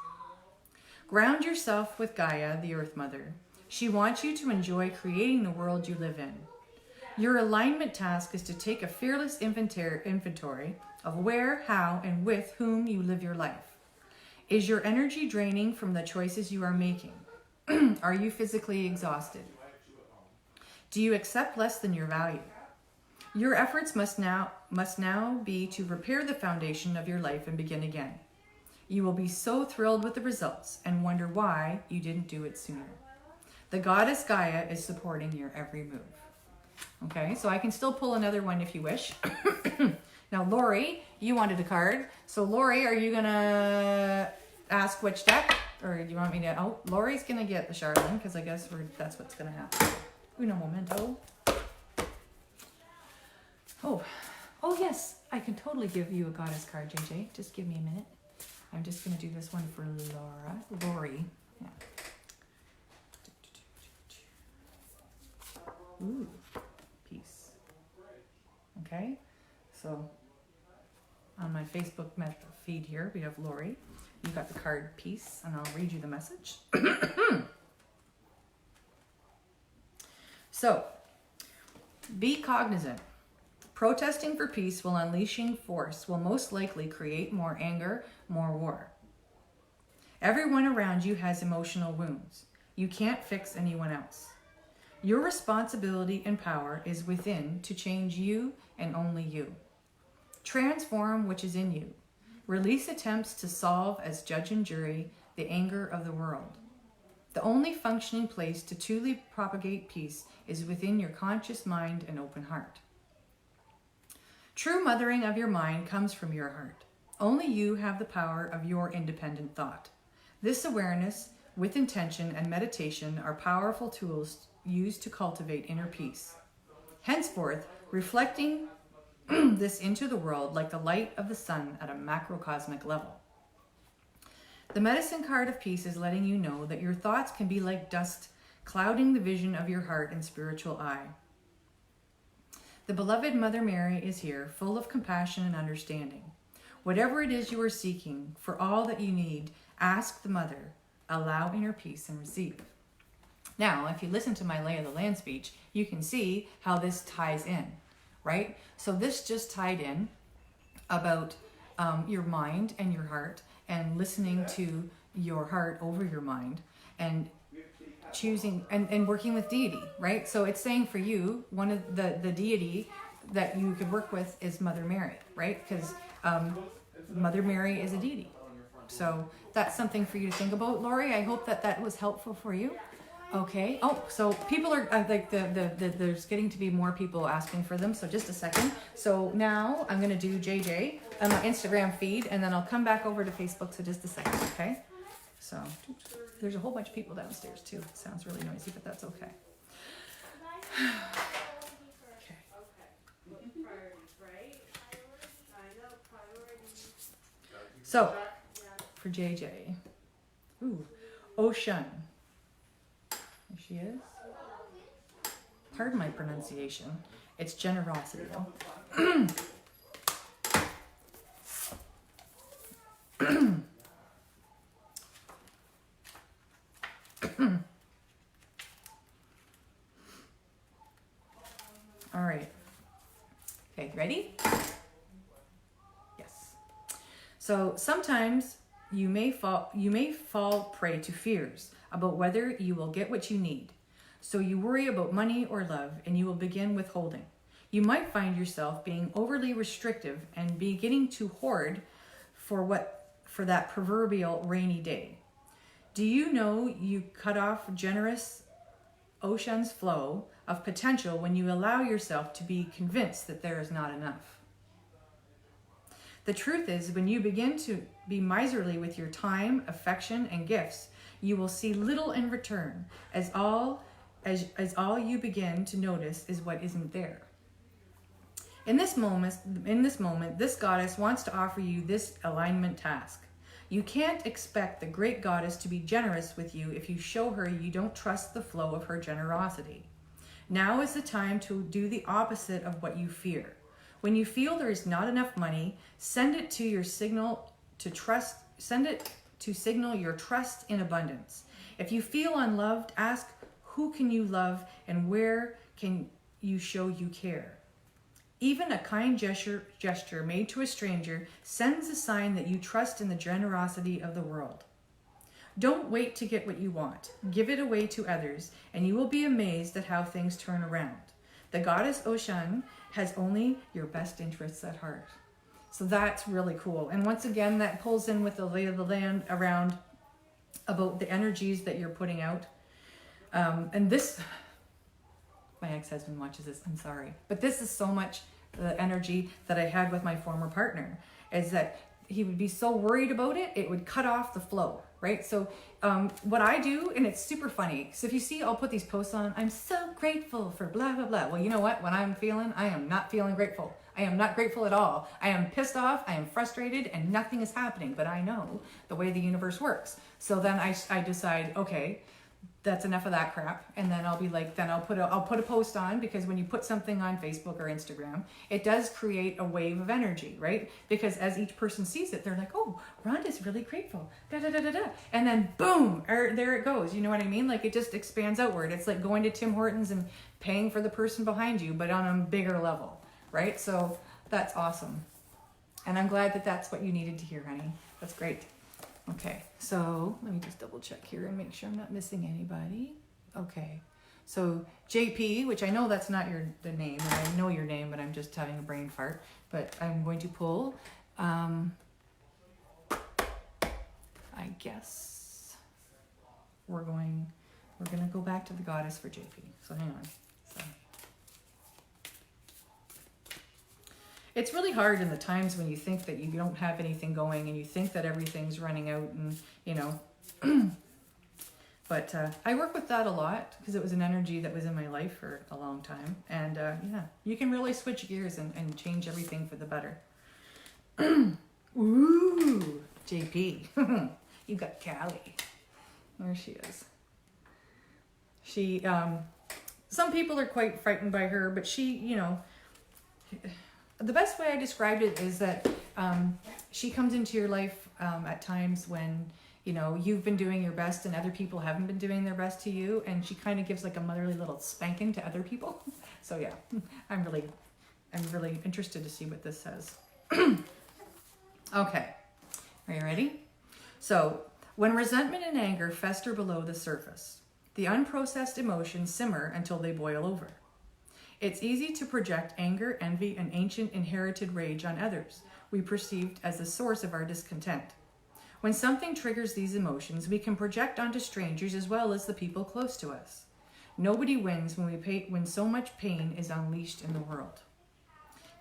Ground yourself with Gaia, the Earth Mother. She wants you to enjoy creating the world you live in. Your alignment task is to take a fearless inventory of where, how, and with whom you live your life. Is your energy draining from the choices you are making? Are you physically exhausted? Do you accept less than your value? Your efforts must now be to repair the foundation of your life and begin again. You will be so thrilled with the results and wonder why you didn't do it sooner. The goddess Gaia is supporting your every move. Okay, so I can still pull another one if you wish. Now, Lori, you wanted a card. So, Lori, are you going to ask which deck? Or do you want me to... Oh, Lori's going to get the Charlene, because I guess that's what's going to happen. Uno momento. Oh, yes. I can totally give you a goddess card, JJ. Just give me a minute. I'm just going to do this one for Lori. Yeah. Ooh, peace. Okay, so on my Facebook feed here, we have Lori. You got the card peace, and I'll read you the message. So, be cognizant. Protesting for peace while unleashing force will most likely create more anger, more war. Everyone around you has emotional wounds. You can't fix anyone else. Your responsibility and power is within to change you and only you. Transform which is in you. Release attempts to solve as judge and jury the anger of the world. The only functioning place to truly propagate peace is within your conscious mind and open heart. True mothering of your mind comes from your heart. Only you have the power of your independent thought. This awareness, with intention and meditation, are powerful tools used to cultivate inner peace. Henceforth, reflecting this into the world like the light of the sun at a macrocosmic level. The medicine card of peace is letting you know that your thoughts can be like dust, clouding the vision of your heart and spiritual eye. The beloved Mother Mary is here, full of compassion and understanding. Whatever it is you are seeking, for all that you need, ask the Mother, allow inner peace and receive. Now, if you listen to my lay of the land speech, you can see how this ties in, right? So this just tied in about your mind and your heart, and listening to your heart over your mind, and choosing and working with deity, right? So it's saying for you, one of the deity that you could work with is Mother Mary, right? Because Mother Mary is a deity. So that's something for you to think about, Lori. I hope that was helpful for you. Okay. Oh, so people are like there's getting to be more people asking for them. So just a second. So now I'm gonna do JJ on my Instagram feed, and then I'll come back over to Facebook. So just a second, okay? So there's a whole bunch of people downstairs too. It sounds really noisy, but that's okay. Okay. So, for JJ. Ooh, Ocean. There she is. Pardon my pronunciation. It's generosity, though. All right. Okay, ready? Yes. So sometimes you may fall prey to fears about whether you will get what you need. So you worry about money or love, and you will begin withholding. You might find yourself being overly restrictive and beginning to hoard for that proverbial rainy day. Do you know you cut off generous ocean's flow of potential when you allow yourself to be convinced that there is not enough? The truth is, when you begin to be miserly with your time, affection, and gifts, you will see little in return, as all you begin to notice is what isn't there. In this moment, this goddess wants to offer you this alignment task. You can't expect the great goddess to be generous with you if you show her you don't trust the flow of her generosity. Now is the time to do the opposite of what you fear. When you feel there is not enough money, send it to signal your trust in abundance. If you feel unloved, ask, who can you love and where can you show you care? Even a kind gesture made to a stranger sends a sign that you trust in the generosity of the world. Don't wait to get what you want. Give it away to others, and you will be amazed at how things turn around. The goddess Ocean has only your best interests at heart. So that's really cool. And once again, that pulls in with the lay of the land around about the energies that you're putting out. And this, my ex-husband watches this, I'm sorry. But this is so much the energy that I had with my former partner, is that he would be so worried about it, it would cut off the flow, right? So what I do, and it's super funny. So if you see, I'll put these posts on, I'm so grateful for blah, blah, blah. Well, you know what? When I am not feeling grateful. I am not grateful at all. I am pissed off, I am frustrated, and nothing is happening. But I know the way the universe works. So then I decide, okay, that's enough of that crap. And then I'll be like, then I'll put a post on, because when you put something on Facebook or Instagram, it does create a wave of energy, right? Because as each person sees it, they're like, oh, Rhonda's really grateful, da da da da da. And then boom, there it goes. You know what I mean? Like, it just expands outward. It's like going to Tim Hortons and paying for the person behind you, but on a bigger level, right? So that's awesome. And I'm glad that that's what you needed to hear, honey. That's great. Okay, so let me just double check here and make sure I'm not missing anybody. Okay, so JP, which I know that's not the name, and I know your name, but I'm just having a brain fart. But I'm going to pull, I guess we're gonna go back to the goddess for JP. So hang on. So. It's really hard in the times when you think that you don't have anything going and you think that everything's running out, and you know. But I work with that a lot because it was an energy that was in my life for a long time. And yeah, you can really switch gears and change everything for the better. Ooh, JP. You got Callie. There she is. She, some people are quite frightened by her, but she, you know, the best way I described it is that she comes into your life at times when, you know, you've been doing your best and other people haven't been doing their best to you, and she kind of gives like a motherly little spanking to other people. So yeah, I'm really interested to see what this says. Okay, are you ready? So, when resentment and anger fester below the surface, the unprocessed emotions simmer until they boil over. It's easy to project anger, envy, and ancient inherited rage on others we perceived as the source of our discontent. When something triggers these emotions, we can project onto strangers as well as the people close to us. Nobody wins when so much pain is unleashed in the world.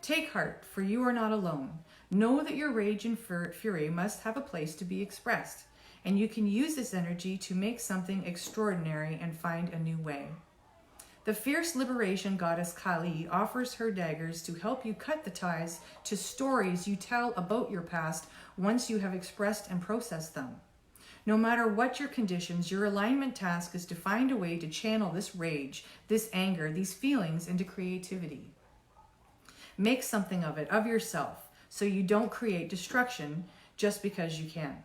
Take heart, for you are not alone. Know that your rage and fury must have a place to be expressed, and you can use this energy to make something extraordinary and find a new way. The fierce liberation goddess Kali offers her daggers to help you cut the ties to stories you tell about your past once you have expressed and processed them. No matter what your conditions, your alignment task is to find a way to channel this rage, this anger, these feelings into creativity. Make something of it, of yourself, so you don't create destruction just because you can.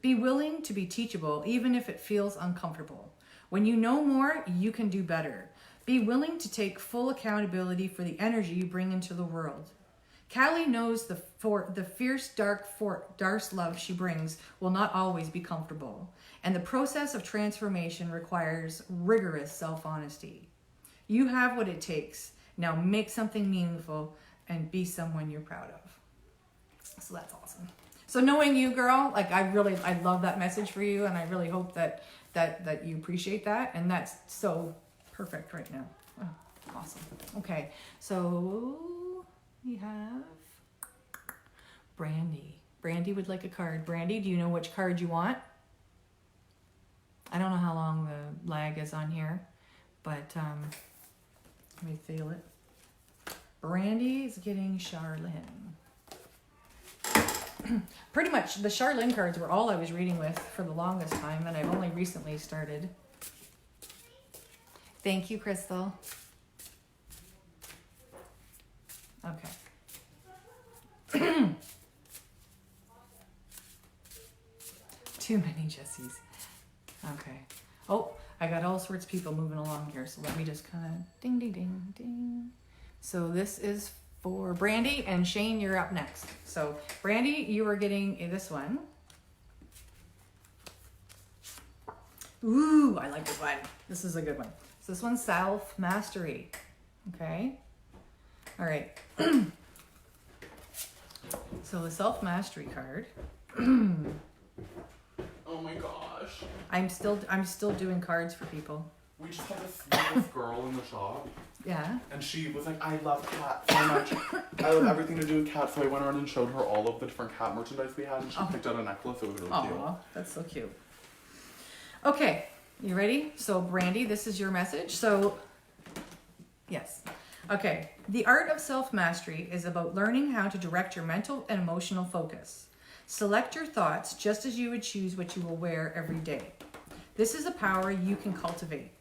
Be willing to be teachable, even if it feels uncomfortable. When you know more, you can do better. Be willing to take full accountability for the energy you bring into the world. Kali knows the fierce, dark love she brings will not always be comfortable, and the process of transformation requires rigorous self-honesty. You have what it takes. Now make something meaningful and be someone you're proud of. So that's awesome. So knowing you, girl, like I love that message for you, and I really hope that you appreciate that, and that's so perfect right now. Oh, awesome. Okay, so we have Brandy. Brandy would like a card. Brandy, do you know which card you want? I don't know how long the lag is on here, but let me feel it. Brandy is getting Charlene. Pretty much the Charlene cards were all I was reading with for the longest time, and I've only recently started. Thank you, Crystal. Okay. Too many Jessies. Okay. Oh, I got all sorts of people moving along here, so let me just kind of ding, ding, ding, ding. So this is for Brandy, and Shane, you're up next. So Brandy, you are getting this one. Ooh, I like this one. This is a good one. So this one's self-mastery. Okay. All right. So the self-mastery card. Oh my gosh. I'm still doing cards for people. We just had this girl in the shop. Yeah. And she was like, I love cats so much. I love everything to do with cats. So I went around and showed her all of the different cat merchandise we had, and she picked out a necklace. It was really cute. Oh, that's so cute. Okay, you ready? So Brandy, this is your message. So, yes. Okay. The art of self-mastery is about learning how to direct your mental and emotional focus. Select your thoughts just as you would choose what you will wear every day. This is a power you can cultivate.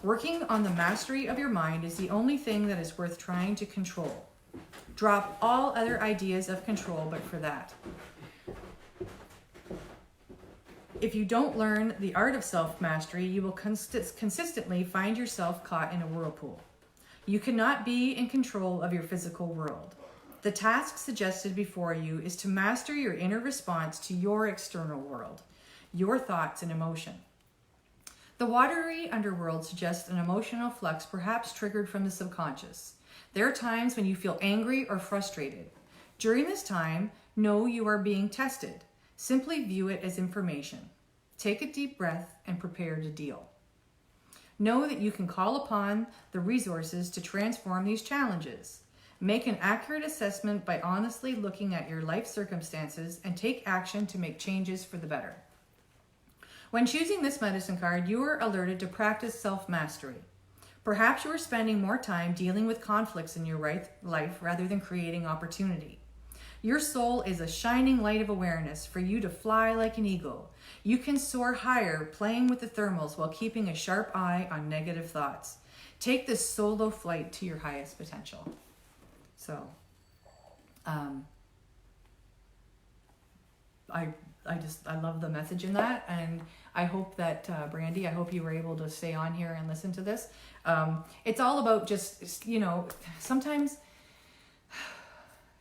Working on the mastery of your mind is the only thing that is worth trying to control. Drop all other ideas of control but for that. If you don't learn the art of self-mastery, you will consistently find yourself caught in a whirlpool. You cannot be in control of your physical world. The task suggested before you is to master your inner response to your external world, your thoughts and emotion. The watery underworld suggests an emotional flux perhaps triggered from the subconscious. There are times when you feel angry or frustrated. During this time, know you are being tested. Simply view it as information. Take a deep breath and prepare to deal. Know that you can call upon the resources to transform these challenges. Make an accurate assessment by honestly looking at your life circumstances and take action to make changes for the better. When choosing this medicine card, you are alerted to practice self-mastery. Perhaps you are spending more time dealing with conflicts in your life rather than creating opportunity. Your soul is a shining light of awareness for you to fly like an eagle. You can soar higher playing with the thermals while keeping a sharp eye on negative thoughts. Take this solo flight to your highest potential. So, I love the message in that, and I hope that Brandy, I hope you were able to stay on here and listen to this. It's all about just, sometimes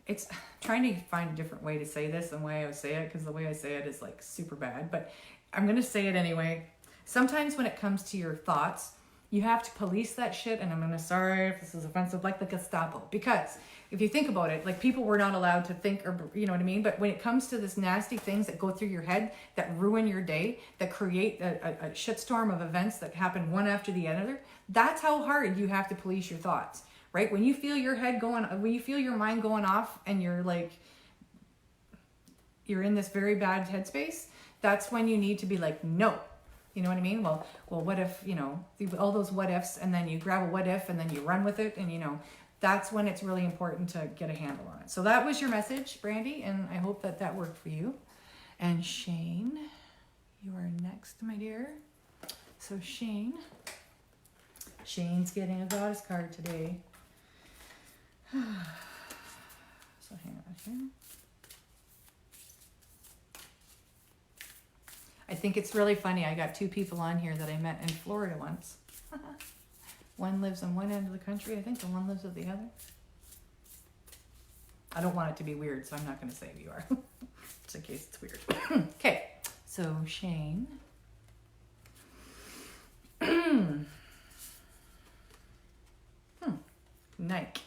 it's trying to find a different way to say this than the way I would say it, because the way I say it is like super bad, but I'm going to say it anyway. Sometimes when it comes to your thoughts, you have to police that shit, and I'm going to, sorry if this is offensive, like the Gestapo, because if you think about it, like people were not allowed to think, or you know what I mean? But when it comes to this nasty things that go through your head, that ruin your day, that create a shitstorm of events that happen one after the other, that's how hard you have to police your thoughts, right? When you feel your head going, when you feel your mind going off and you're in this very bad headspace, that's when you need to be like, no, You know what I mean? Well, what if, you know, all those what ifs, and then you grab a what if and then you run with it, and you know, that's when it's really important to get a handle on it. So that was your message, Brandy, and I hope that that worked for you. And Shane, you are next, my dear. So Shane's getting a goddess card today. So hang on here. I think it's really funny. I got two people on here that I met in Florida once. One lives on one end of the country, I think, and one lives at the other. I don't want it to be weird, so I'm not going to say who you are. Just in case it's weird. Okay, so Shane. Nike.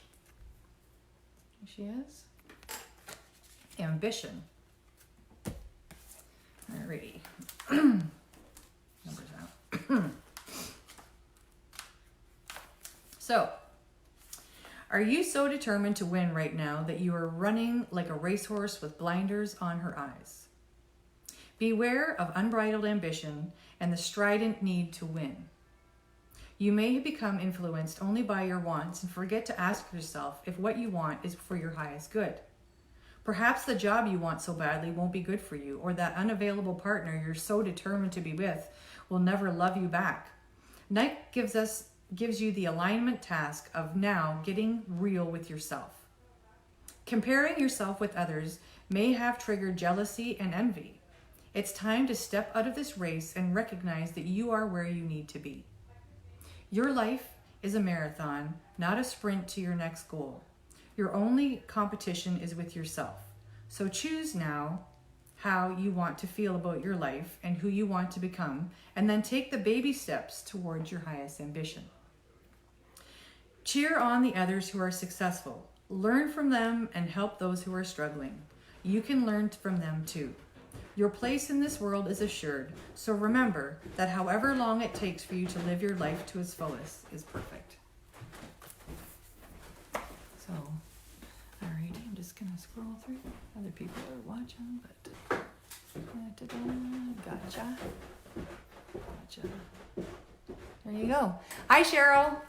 Here she is. Ambition. Alrighty. Numbers out. So, are you so determined to win right now that you are running like a racehorse with blinders on her eyes? Beware of unbridled ambition and the strident need to win. You may have become influenced only by your wants and forget to ask yourself if what you want is for your highest good. Perhaps the job you want so badly won't be good for you, or that unavailable partner you're so determined to be with will never love you back. Nike gives you the alignment task of now getting real with yourself. Comparing yourself with others may have triggered jealousy and envy. It's time to step out of this race and recognize that you are where you need to be. Your life is a marathon, not a sprint to your next goal. Your only competition is with yourself. So choose now how you want to feel about your life and who you want to become, and then take the baby steps towards your highest ambition. Cheer on the others who are successful. Learn from them and help those who are struggling. You can learn from them too. Your place in this world is assured, so remember that however long it takes for you to live your life to its fullest is perfect. So, alrighty, I'm just gonna scroll through. Other people are watching, but gotcha. There you go. Hi, Cheryl.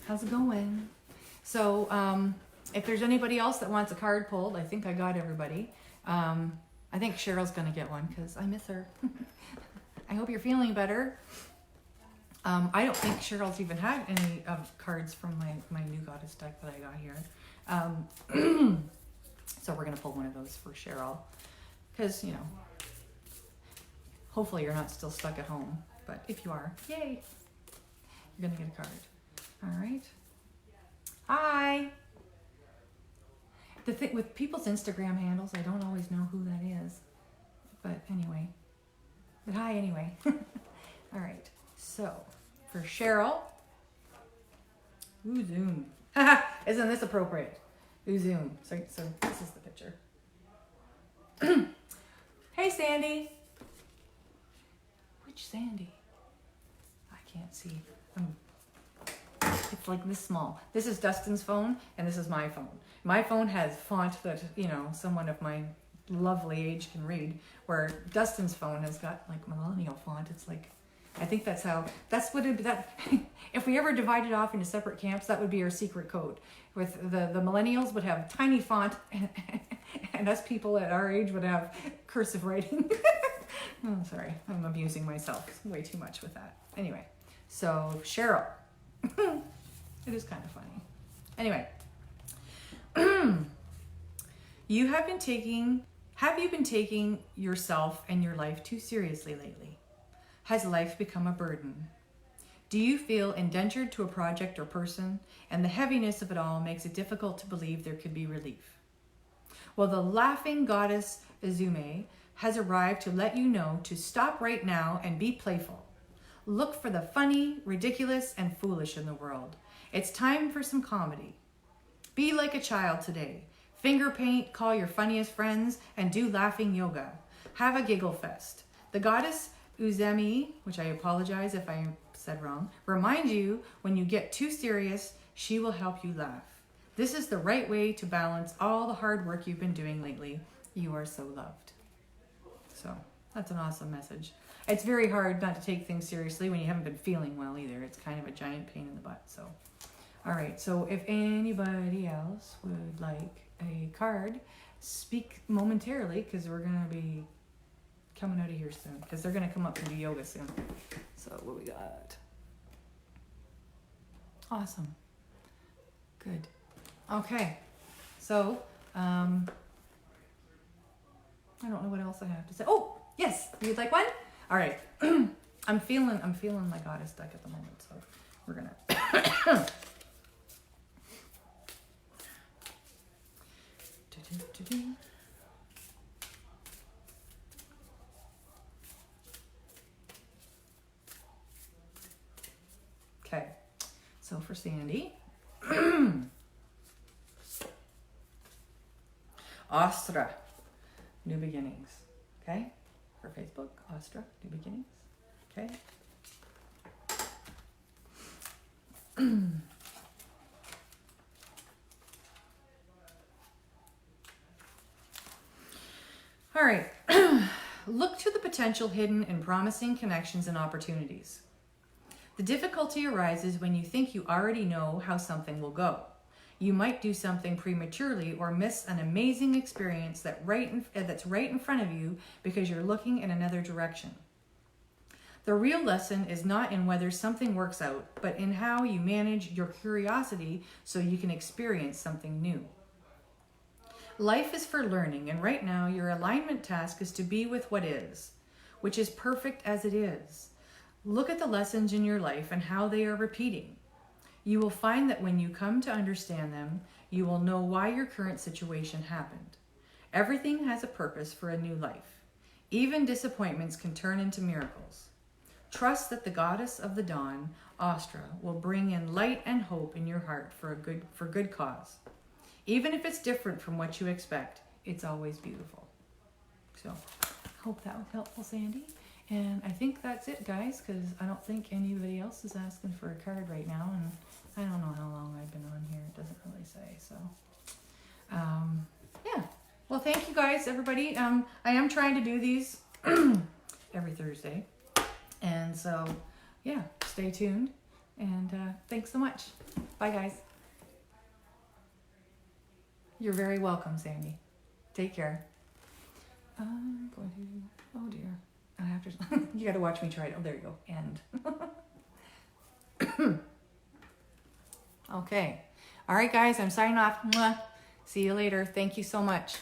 How's it going? So, if there's anybody else that wants a card pulled, I think I got everybody. I think Cheryl's gonna get one because I miss her. I hope you're feeling better. I don't think Cheryl's even had any cards from my new goddess deck that I got here. So we're gonna pull one of those for Cheryl, because you know, hopefully you're not still stuck at home. But if you are, yay, you're gonna get a card. All right. Hi. The thing with people's Instagram handles, I don't always know who that is. But anyway. But hi anyway. All right. So, for Cheryl. Ooh, zoom. Isn't this appropriate? Ooh, zoom. So this is the picture. Hey, Sandy. Which Sandy? I can't see. It's like this small. This is Dustin's phone, and this is my phone. My phone has font that, you know, someone of my lovely age can read, where Dustin's phone has got like millennial font. It's like, I think that's what it, that, if we ever divided off into separate camps, that would be our secret code. With the millennials would have tiny font, and us people at our age would have cursive writing. Oh, sorry, I'm abusing myself way too much with that. Anyway, so Cheryl. It is kind of funny. Anyway, have you been taking yourself and your life too seriously lately? Has life become a burden? Do you feel indentured to a project or person, and the heaviness of it all makes it difficult to believe there could be relief? Well, the laughing goddess Izume has arrived to let you know to stop right now and be playful. Look for the funny, ridiculous, and foolish in the world. It's time for some comedy. Be like a child today. Finger paint, call your funniest friends, and do laughing yoga. Have a giggle fest. The goddess Uzemi, which I apologize if I said wrong, reminds you when you get too serious, she will help you laugh. This is the right way to balance all the hard work you've been doing lately. You are so loved. So that's an awesome message. it's very hard not to take things seriously when you haven't been feeling well either. It's kind of a giant pain in the butt. So, all right. So if anybody else would like a card, speak momentarily because we're going to be coming out of here soon because they're going to come up and do yoga soon. So what we got? Awesome. Good. Okay. So, I don't know what else I have to say. Oh, yes. You'd like one? All right. I'm feeling my goddess deck at the moment, so we're gonna. Okay. So for Sandy, Astra, New Beginnings. Okay. For Facebook, Astra, New Beginnings. Okay. All right. Look to the potential hidden and promising connections and opportunities. The difficulty arises when you think you already know how something will go. You might do something prematurely or miss an amazing experience that's right in front of you because you're looking in another direction. The real lesson is not in whether something works out, but in how you manage your curiosity so you can experience something new. Life is for learning, and right now your alignment task is to be with what is, which is perfect as it is. Look at the lessons in your life and how they are repeating. You will find that when you come to understand them, you will know why your current situation happened. Everything has a purpose for a new life. Even disappointments can turn into miracles. Trust that the goddess of the dawn, Astra, will bring in light and hope in your heart for good cause. Even if it's different from what you expect, it's always beautiful. So, hope that was helpful, Sandy. And I think that's it, guys, because I don't think anybody else is asking for a card right now, and I don't know how long I've been on here. It doesn't really say, so. Yeah. Well, thank you, guys, everybody. I am trying to do these every Thursday. And so, yeah, stay tuned. And thanks so much. Bye, guys. You're very welcome, Sandy. Take care. I'm going to, oh dear. I have to, you got to watch me try it. Oh, there you go. End. Okay. All right, guys, I'm signing off. Mwah. See you later. Thank you so much.